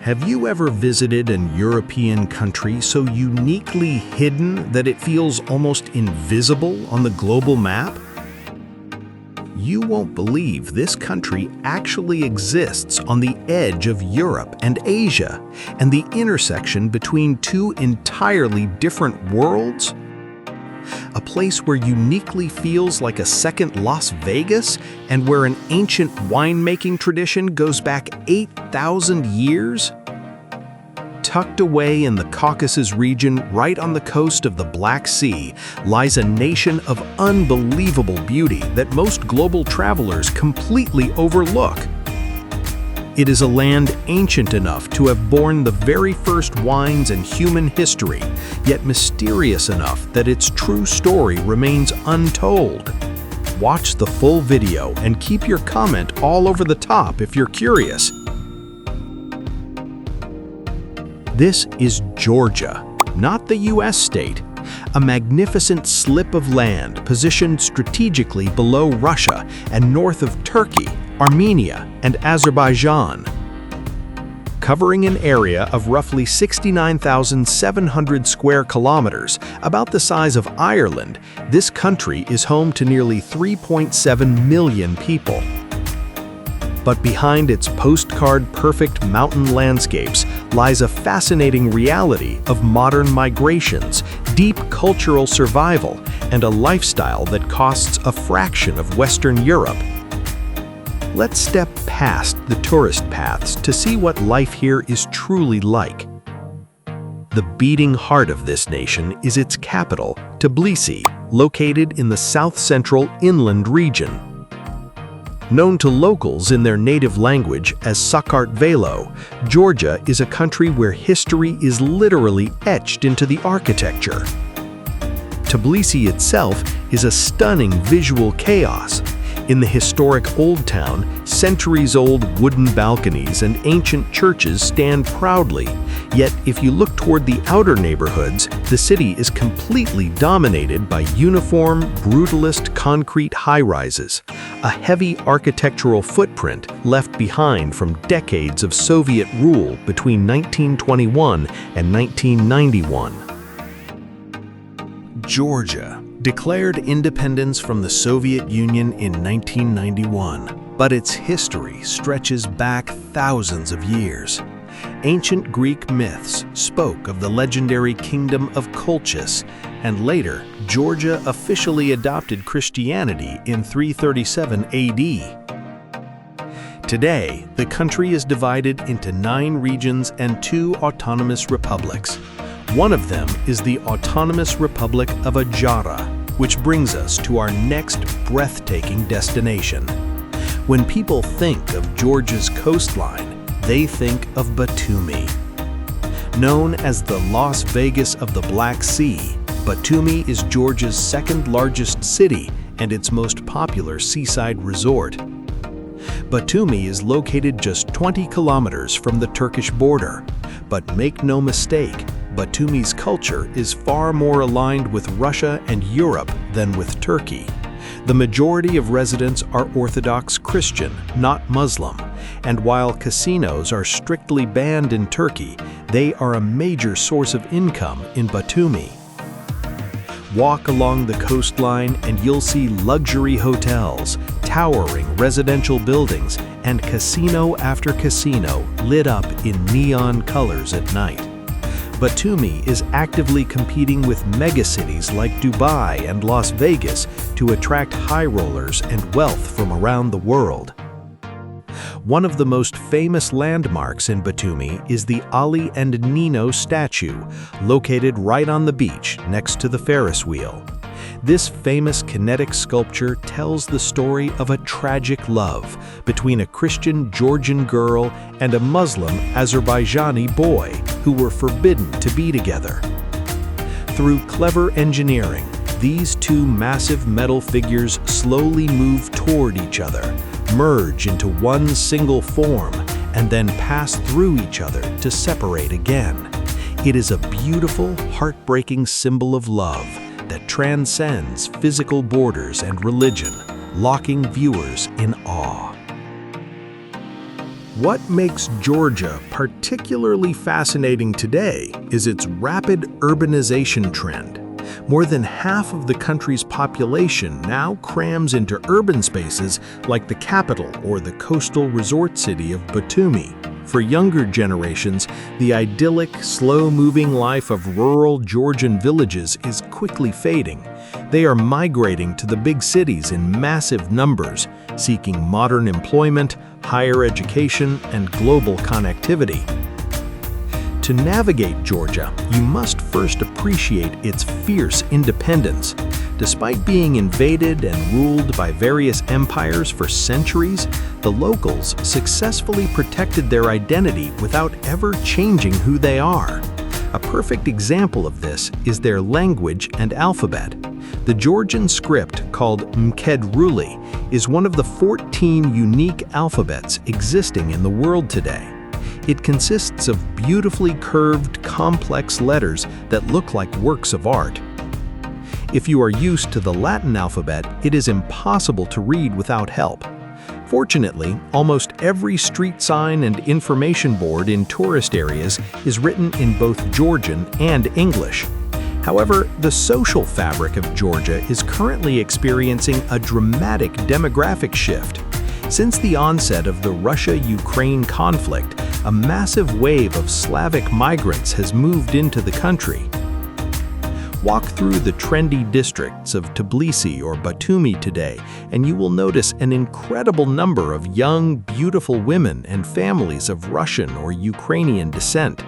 Have you ever visited an European country so uniquely hidden that it feels almost invisible on the global map? You won't believe this country actually exists on the edge of Europe and Asia, and the intersection between two entirely different worlds? A place where uniquely feels like a second Las Vegas, and where an ancient winemaking tradition goes back 8,000 years? Tucked away in the Caucasus region, right on the coast of the Black Sea, lies a nation of unbelievable beauty that most global travelers completely overlook. It is a land ancient enough to have borne the very first wines in human history, yet mysterious enough that its true story remains untold. Watch the full video and keep your comment all over the top if you're curious. This is Georgia, not the US state, a magnificent slip of land positioned strategically below Russia and north of Turkey, Armenia, and Azerbaijan. Covering an area of roughly 69,700 square kilometers, about the size of Ireland, this country is home to nearly 3.7 million people. But behind its postcard-perfect mountain landscapes lies a fascinating reality of modern migrations, deep cultural survival, and a lifestyle that costs a fraction of Western Europe. Let's step past the tourist paths to see what life here is truly like. The beating heart of this nation is its capital, Tbilisi, located in the south-central inland region. Known to locals in their native language as Sakartvelo, Georgia is a country where history is literally etched into the architecture. Tbilisi itself is a stunning visual chaos. In the historic Old Town, centuries-old wooden balconies and ancient churches stand proudly. Yet, if you look toward the outer neighborhoods, the city is completely dominated by uniform, brutalist concrete high-rises, a heavy architectural footprint left behind from decades of Soviet rule between 1921 and 1991. Georgia declared independence from the Soviet Union in 1991, but its history stretches back thousands of years. Ancient Greek myths spoke of the legendary kingdom of Caucasus, and later, Georgia officially adopted Christianity in 337 AD. Today, the country is divided into 9 regions and 2 autonomous republics. One of them is the Autonomous Republic of Adjara, which brings us to our next breathtaking destination. When people think of Georgia's coastline, they think of Batumi. Known as the Las Vegas of the Black Sea, Batumi is Georgia's second largest city and its most popular seaside resort. Batumi is located just 20 kilometers from the Turkish border, but make no mistake, Batumi's culture is far more aligned with Russia and Europe than with Turkey. The majority of residents are Orthodox Christian, not Muslim, and while casinos are strictly banned in Turkey, they are a major source of income in Batumi. Walk along the coastline and you'll see luxury hotels, towering residential buildings, and casino after casino lit up in neon colors at night. Batumi is actively competing with megacities like Dubai and Las Vegas to attract high rollers and wealth from around the world. One of the most famous landmarks in Batumi is the Ali and Nino statue, located right on the beach next to the Ferris wheel. This famous kinetic sculpture tells the story of a tragic love between a Christian Georgian girl and a Muslim Azerbaijani boy who were forbidden to be together. Through clever engineering, these two massive metal figures slowly move toward each other, merge into one single form, and then pass through each other to separate again. It is a beautiful, heartbreaking symbol of love that transcends physical borders and religion, locking viewers in awe. What makes Georgia particularly fascinating today is its rapid urbanization trend. More than half of the country's population now crams into urban spaces like the capital or the coastal resort city of Batumi. For younger generations, the idyllic, slow-moving life of rural Georgian villages is quickly fading. They are migrating to the big cities in massive numbers, seeking modern employment, higher education, and global connectivity. To navigate Georgia, you must first appreciate its fierce independence. Despite being invaded and ruled by various empires for centuries, the locals successfully protected their identity without ever changing who they are. A perfect example of this is their language and alphabet. The Georgian script, called Mkedruli, is one of the 14 unique alphabets existing in the world today. It consists of beautifully curved, complex letters that look like works of art. If you are used to the Latin alphabet, it is impossible to read without help. Fortunately, almost every street sign and information board in tourist areas is written in both Georgian and English. However, the social fabric of Georgia is currently experiencing a dramatic demographic shift. Since the onset of the Russia-Ukraine conflict, a massive wave of Slavic migrants has moved into the country. Walk through the trendy districts of Tbilisi or Batumi today, and you will notice an incredible number of young, beautiful women and families of Russian or Ukrainian descent.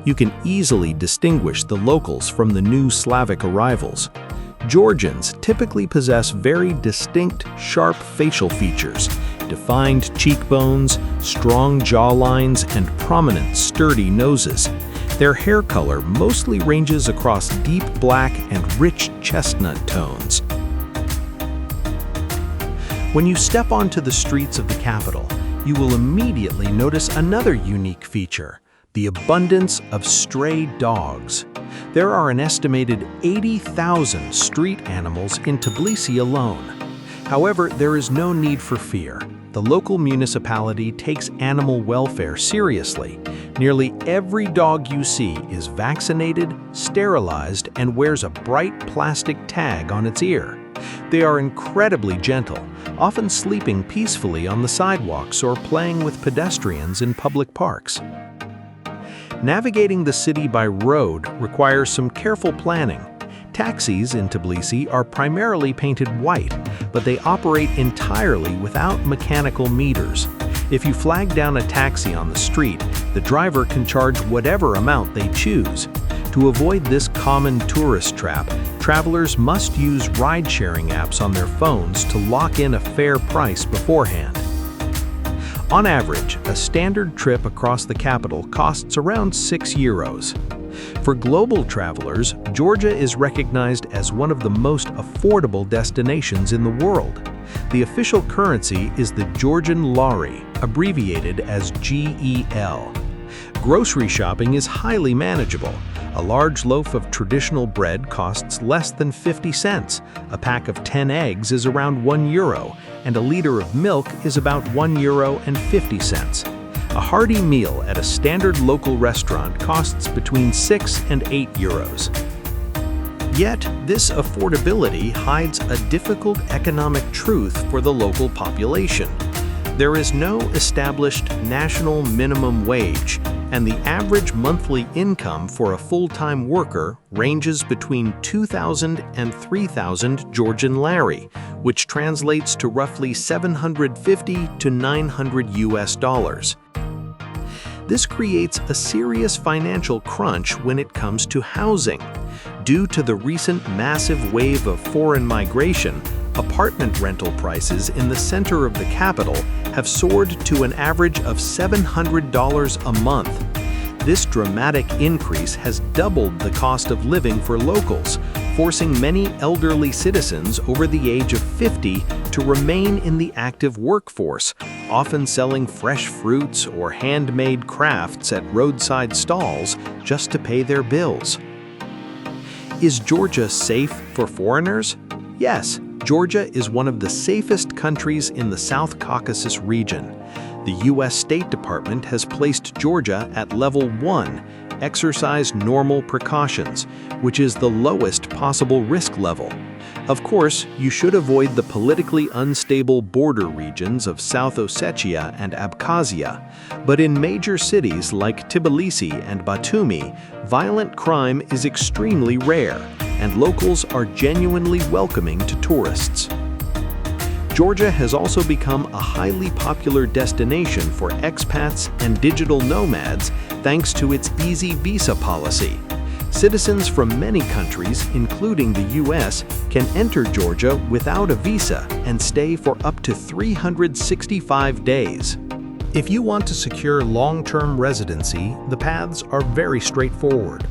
You can easily distinguish the locals from the new Slavic arrivals. Georgians typically possess very distinct, sharp facial features, defined cheekbones, strong jawlines, and prominent, sturdy noses. Their hair color mostly ranges across deep black and rich chestnut tones. When you step onto the streets of the capital, you will immediately notice another unique feature: the abundance of stray dogs. There are an estimated 80,000 street animals in Tbilisi alone. However, there is no need for fear. The local municipality takes animal welfare seriously. Nearly every dog you see is vaccinated, sterilized, and wears a bright plastic tag on its ear. They are incredibly gentle, often sleeping peacefully on the sidewalks or playing with pedestrians in public parks. Navigating the city by road requires some careful planning. Taxis in Tbilisi are primarily painted white, but they operate entirely without mechanical meters. If you flag down a taxi on the street, the driver can charge whatever amount they choose. To avoid this common tourist trap, travelers must use ride-sharing apps on their phones to lock in a fair price beforehand. On average, a standard trip across the capital costs around €6. For global travelers, Georgia is recognized as one of the most affordable destinations in the world. The official currency is the Georgian lari, abbreviated as GEL. Grocery shopping is highly manageable. A large loaf of traditional bread costs less than 50 cents, a pack of 10 eggs is around €1, and a liter of milk is about €1.50. A hearty meal at a standard local restaurant costs between €6 and €8. Yet, this affordability hides a difficult economic truth for the local population. There is no established national minimum wage, and the average monthly income for a full-time worker ranges between 2,000 and 3,000 Georgian lari, which translates to roughly $750 to $900. This creates a serious financial crunch when it comes to housing. Due to the recent massive wave of foreign migration, apartment rental prices in the center of the capital have soared to an average of $700 a month. This dramatic increase has doubled the cost of living for locals, forcing many elderly citizens over the age of 50 to remain in the active workforce, often selling fresh fruits or handmade crafts at roadside stalls just to pay their bills. Is Georgia safe for foreigners? Yes, Georgia is one of the safest countries in the South Caucasus region. The U.S. State Department has placed Georgia at Level 1, Exercise Normal Precautions, which is the lowest possible risk level. Of course, you should avoid the politically unstable border regions of South Ossetia and Abkhazia, but in major cities like Tbilisi and Batumi, violent crime is extremely rare, and locals are genuinely welcoming to tourists. Georgia has also become a highly popular destination for expats and digital nomads thanks to its easy visa policy. Citizens from many countries, including the U.S., can enter Georgia without a visa and stay for up to 365 days. If you want to secure long-term residency, the paths are very straightforward.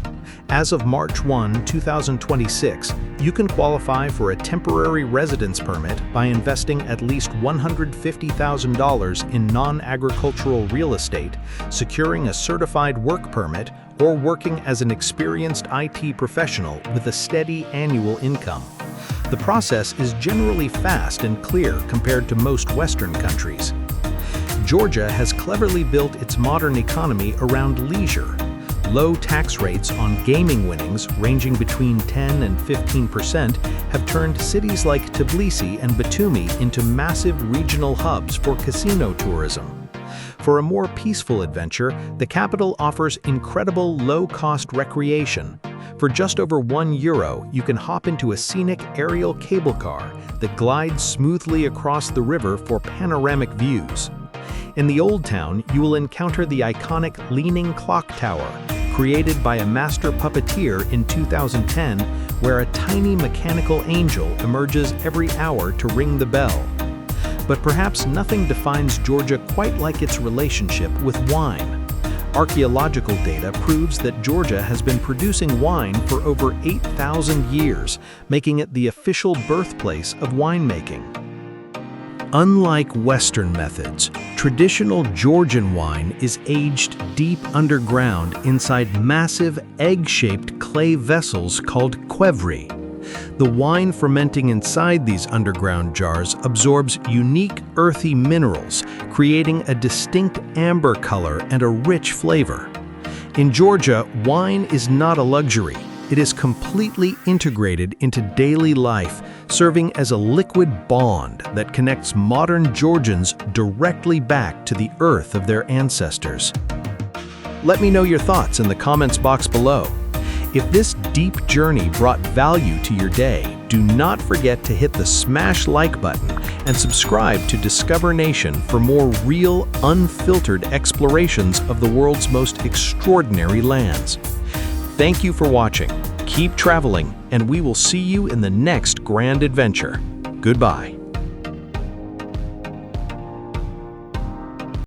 As of March 1, 2026, you can qualify for a temporary residence permit by investing at least $150,000 in non-agricultural real estate, securing a certified work permit, or working as an experienced IT professional with a steady annual income. The process is generally fast and clear compared to most Western countries. Georgia has cleverly built its modern economy around leisure. Low tax rates on gaming winnings, ranging between 10 and 15%, have turned cities like Tbilisi and Batumi into massive regional hubs for casino tourism. For a more peaceful adventure, the capital offers incredible low-cost recreation. For just over €1, you can hop into a scenic aerial cable car that glides smoothly across the river for panoramic views. In the Old Town, you will encounter the iconic Leaning Clock Tower, created by a master puppeteer in 2010, where a tiny mechanical angel emerges every hour to ring the bell. But perhaps nothing defines Georgia quite like its relationship with wine. Archaeological data proves that Georgia has been producing wine for over 8,000 years, making it the official birthplace of winemaking. Unlike Western methods, traditional Georgian wine is aged deep underground inside massive egg-shaped clay vessels called qvevri. The wine fermenting inside these underground jars absorbs unique earthy minerals, creating a distinct amber color and a rich flavor. In Georgia, wine is not a luxury. It is completely integrated into daily life, serving as a liquid bond that connects modern Georgians directly back to the earth of their ancestors. Let me know your thoughts in the comments box below. If this deep journey brought value to your day, do not forget to hit the smash like button and subscribe to Discover Nation for more real, unfiltered explorations of the world's most extraordinary lands. Thank you for watching. Keep traveling, and we will see you in the next grand adventure. Goodbye.